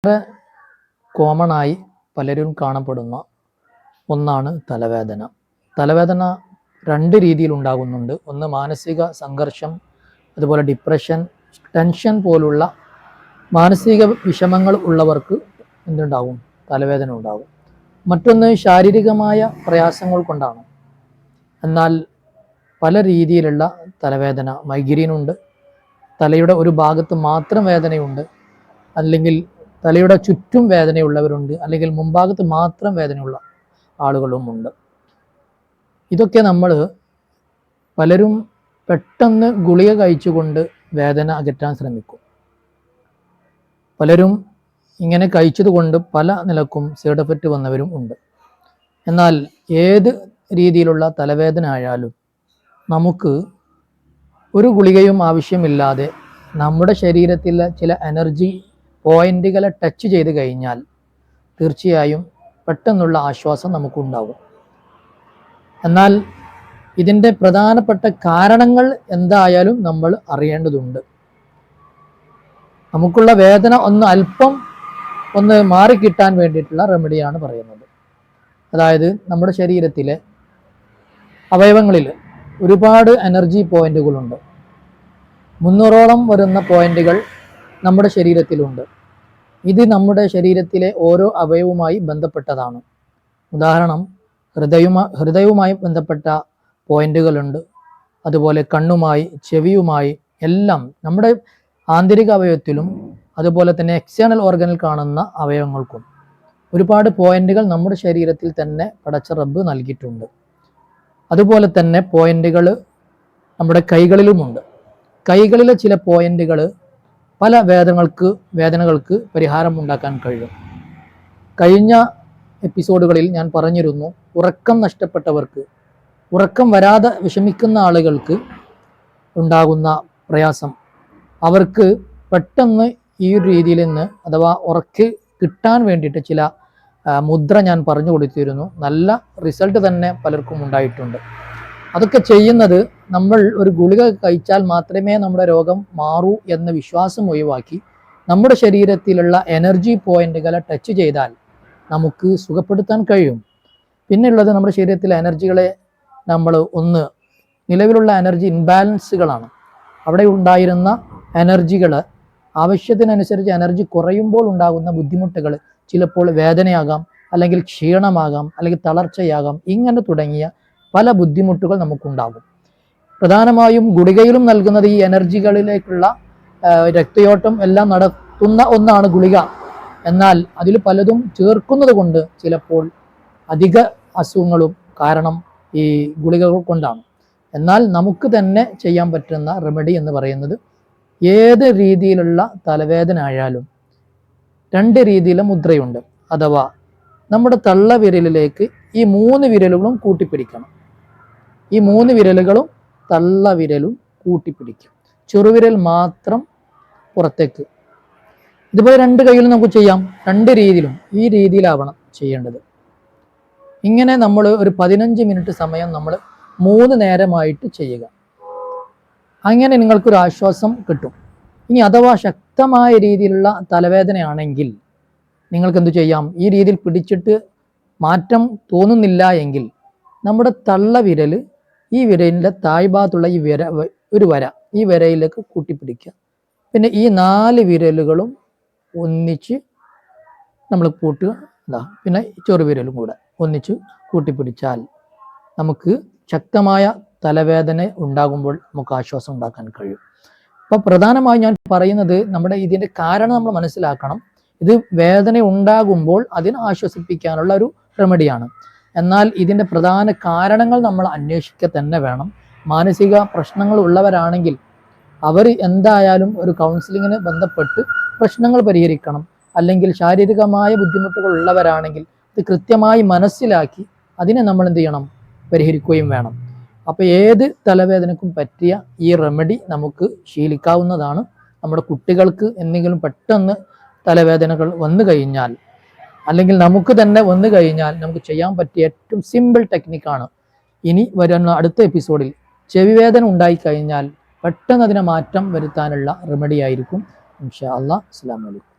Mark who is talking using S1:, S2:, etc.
S1: വളരെ കോമൺ ആയി പലരും കാണപ്പെടുന്ന ഒന്നാണ് തലവേദന. തലവേദന രണ്ട് രീതിയിൽ ഉണ്ടാകുന്നുണ്ട്. ഒന്ന് മാനസിക സംഘർഷം, അതുപോലെ ഡിപ്രഷൻ, ടെൻഷൻ പോലുള്ള മാനസിക വിഷമങ്ങൾ ഉള്ളവർക്ക് എന്തുണ്ടാവും? തലവേദന ഉണ്ടാകും. മറ്റൊന്ന് ശാരീരികമായ പ്രയാസങ്ങൾ കൊണ്ടാണ്. എന്നാൽ പല രീതിയിലുള്ള തലവേദന, മൈഗ്രെയിൻ ഉണ്ട്, തലയുടെ ഒരു ഭാഗത്ത് മാത്രം വേദനയുണ്ട്, അല്ലെങ്കിൽ തലയുടെ ചുറ്റും വേദനയുള്ളവരുണ്ട്, അല്ലെങ്കിൽ മുൻഭാഗത്ത് മാത്രം വേദനയുള്ള ആളുകളുമുണ്ട്. ഇതൊക്കെ നമ്മൾ പലരും പെട്ടെന്ന് ഗുളിക കഴിച്ചുകൊണ്ട് വേദന അകറ്റാൻ ശ്രമിക്കും. പലരും ഇങ്ങനെ കഴിച്ചതുകൊണ്ട് പല നിലക്കും സൈഡ് എഫക്റ്റ് വന്നവരും ഉണ്ട്. എന്നാൽ ഏത് രീതിയിലുള്ള തലവേദന ആയാലും നമുക്ക് ഒരു ഗുളികയും ആവശ്യമില്ലാതെ നമ്മുടെ ശരീരത്തിലെ ചില എനർജി പോയിന്റുകളെ ടച്ച് ചെയ്ത് കഴിഞ്ഞാൽ തീർച്ചയായും പെട്ടെന്നുള്ള ആശ്വാസം നമുക്കുണ്ടാകും. എന്നാൽ ഇതിൻ്റെ പ്രധാനപ്പെട്ട കാരണങ്ങൾ എന്തായാലും നമ്മൾ അറിയേണ്ടതുണ്ട്. നമുക്കുള്ള വേദന അല്പം മാറിക്കിട്ടാൻ വേണ്ടിയിട്ടുള്ള റെമഡിയാണ് പറയുന്നത്. അതായത് നമ്മുടെ ശരീരത്തിലെ അവയവങ്ങളിൽ ഒരുപാട് എനർജി പോയിന്റുകളുണ്ട്. 300ഓളം വരുന്ന പോയിന്റുകൾ നമ്മുടെ ശരീരത്തിലുണ്ട്. ഇത് നമ്മുടെ ശരീരത്തിലെ ഓരോ അവയവുമായി ബന്ധപ്പെട്ടതാണ്. ഉദാഹരണം, ഹൃദയവുമായി ബന്ധപ്പെട്ട പോയിന്റുകളുണ്ട്. അതുപോലെ കണ്ണുമായി, ചെവിയുമായി എല്ലാം നമ്മുടെ ആന്തരിക അവയവത്തിലും അതുപോലെ തന്നെ എക്സ്റ്റേണൽ ഓർഗനിൽ കാണുന്ന അവയവങ്ങൾക്കും ഒരുപാട് പോയിന്റുകൾ നമ്മുടെ ശരീരത്തിൽ തന്നെ പടച്ച റബ്ബ് നൽകിയിട്ടുണ്ട്. അതുപോലെ തന്നെ പോയിന്റുകൾ നമ്മുടെ കൈകളിലുമുണ്ട്. കൈകളിലെ ചില പോയിന്റുകൾ പല വേദനകൾക്ക് പരിഹാരം ഉണ്ടാക്കാൻ കഴിയും. കഴിഞ്ഞ എപ്പിസോഡുകളിൽ ഞാൻ പറഞ്ഞിരുന്നു, ഉറക്കം നഷ്ടപ്പെട്ടവർക്ക്, ഉറക്കം വരാതെ വിഷമിക്കുന്ന ആളുകൾക്ക് ഉണ്ടാകുന്ന പ്രയാസം, അവർക്ക് പെട്ടെന്ന് ഈ ഒരു രീതിയിൽ നിന്ന് അഥവാ ഉറക്ക് കിട്ടാൻ വേണ്ടിയിട്ട് ചില മുദ്ര ഞാൻ പറഞ്ഞു കൊടുത്തിരുന്നു. നല്ല റിസൾട്ട് തന്നെ പലർക്കും ഉണ്ടായിട്ടുണ്ട്. അതൊക്കെ ചെയ്യുന്നത് നമ്മൾ ഒരു ഗുളിക കഴിച്ചാൽ മാത്രമേ നമ്മുടെ രോഗം മാറൂ എന്ന വിശ്വാസം ഒഴിവാക്കി നമ്മുടെ ശരീരത്തിലുള്ള എനർജി പോയിന്റുകളെ ടച്ച് ചെയ്താൽ നമുക്ക് സുഖപ്പെടുത്താൻ കഴിയും. പിന്നെയുള്ളത് നമ്മുടെ ശരീരത്തിലെ എനർജികളെ നമ്മൾ നിലവിലുള്ള എനർജി ഇൻബാലൻസുകളാണ്. അവിടെ ഉണ്ടായിരുന്ന എനർജികൾ ആവശ്യത്തിനനുസരിച്ച് എനർജി കുറയുമ്പോൾ ഉണ്ടാകുന്ന ബുദ്ധിമുട്ടുകൾ ചിലപ്പോൾ വേദനയാകാം, അല്ലെങ്കിൽ ക്ഷീണമാകാം, അല്ലെങ്കിൽ തളർച്ചയാകാം. ഇങ്ങനെ തുടങ്ങിയ പല ബുദ്ധിമുട്ടുകൾ നമുക്കുണ്ടാകും. പ്രധാനമായും ഗുളികയിലും നൽകുന്നത് ഈ എനർജികളിലേക്കുള്ള രക്തയോട്ടം എല്ലാം നടത്തുന്ന ഒന്നാണ് ഗുളിക. എന്നാൽ അതിൽ പലതും ചേർക്കുന്നത് കൊണ്ട് ചിലപ്പോൾ അധിക അസുഖങ്ങളും കാരണം ഈ ഗുളികകൾ കൊണ്ടാണ്. എന്നാൽ നമുക്ക് തന്നെ ചെയ്യാൻ പറ്റുന്ന റെമഡി എന്ന് പറയുന്നത്, ഏത് രീതിയിലുള്ള തലവേദന ആയാലും 2 രീതിയിലെ മുദ്രയുണ്ട്. അഥവാ നമ്മുടെ തള്ളവിരലിലേക്ക് ഈ 3 വിരലുകളും കൂട്ടിപ്പിടിക്കണം. ഈ 3 വിരലുകളും തള്ളവിരലും കൂട്ടിപ്പിടിക്കും. ചെറുവിരൽ മാത്രം പുറത്തേക്ക്. ഇതുപോലെ 2 കൈയിലും നമുക്ക് ചെയ്യാം. 2 രീതിയിലും ഈ രീതിയിലാവണം ചെയ്യേണ്ടത്. ഇങ്ങനെ നമ്മൾ ഒരു 15 മിനിറ്റ് സമയം നമ്മൾ 3 നേരമായിട്ട് ചെയ്യുക. അങ്ങനെ നിങ്ങൾക്കൊരു ആശ്വാസം കിട്ടും. ഇനി അഥവാ ശക്തമായ രീതിയിലുള്ള തലവേദനയാണെങ്കിൽ നിങ്ങൾക്ക് എന്തു ചെയ്യാം? ഈ രീതിയിൽ പിടിച്ചിട്ട് മാറ്റം തോന്നുന്നില്ല എങ്കിൽ നമ്മുടെ തള്ളവിരൽ ഈ വിരലിൻ്റെ താഴ്ഭാഗത്തുള്ള ഈ വരയിലേക്ക് കൂട്ടിപ്പിടിക്കുക. പിന്നെ ഈ 4 വിരലുകളും ഒന്നിച്ച് നമ്മൾ കൂട്ടുക. പിന്നെ ചെറുവിരലും കൂടെ ഒന്നിച്ച് കൂട്ടിപ്പിടിച്ചാൽ നമുക്ക് ശക്തമായ തലവേദന ഉണ്ടാകുമ്പോൾ നമുക്ക് ആശ്വാസം ഉണ്ടാക്കാൻ കഴിയും. അപ്പോൾ പ്രധാനമായും ഞാൻ പറയുന്നത്, നമ്മുടെ ഇതിൻ്റെ കാരണം നമ്മൾ മനസ്സിലാക്കണം. ഇത് വേദന ഉണ്ടാകുമ്പോൾ അതിനെ ആശ്വസിപ്പിക്കാനുള്ള ഒരു റെമഡിയാണ്. എന്നാൽ ഇതിൻ്റെ പ്രധാന കാരണങ്ങൾ നമ്മൾ അന്വേഷിക്കുക തന്നെ വേണം. മാനസിക പ്രശ്നങ്ങൾ ഉള്ളവരാണെങ്കിൽ അവർ എന്തായാലും ഒരു കൗൺസിലിങ്ങിന് ബന്ധപ്പെട്ട് പ്രശ്നങ്ങൾ പരിഹരിക്കണം. അല്ലെങ്കിൽ ശാരീരികമായ ബുദ്ധിമുട്ടുകൾ ഉള്ളവരാണെങ്കിൽ ഇത് കൃത്യമായി മനസ്സിലാക്കി അതിനെ നമ്മൾ എന്ത് ചെയ്യണം? പരിഹരിക്കുകയും വേണം. അപ്പോൾ ഏത് തലവേദനക്കും പറ്റിയ ഈ റെമഡി നമുക്ക് ശീലിക്കാവുന്നതാണ്. നമ്മുടെ കുട്ടികൾക്ക് എന്തെങ്കിലും പെട്ടെന്ന് തലവേദനകൾ വന്നു കഴിഞ്ഞാൽ, അല്ലെങ്കിൽ നമുക്ക് തന്നെ വന്നു കഴിഞ്ഞാൽ നമുക്ക് ചെയ്യാൻ പറ്റിയ ഏറ്റവും സിമ്പിൾ ടെക്നിക്കാണ്. ഇനി വരുന്ന അടുത്ത എപ്പിസോഡിൽ ചെവിവേദന ഉണ്ടായിക്കഴിഞ്ഞാൽ പെട്ടെന്ന് അതിനെ മാറ്റം വരുത്താനുള്ള റെമഡി ആയിരിക്കും. ഇൻഷാ അല്ലാഹ്. അസ്സലാമു അലൈക്കും.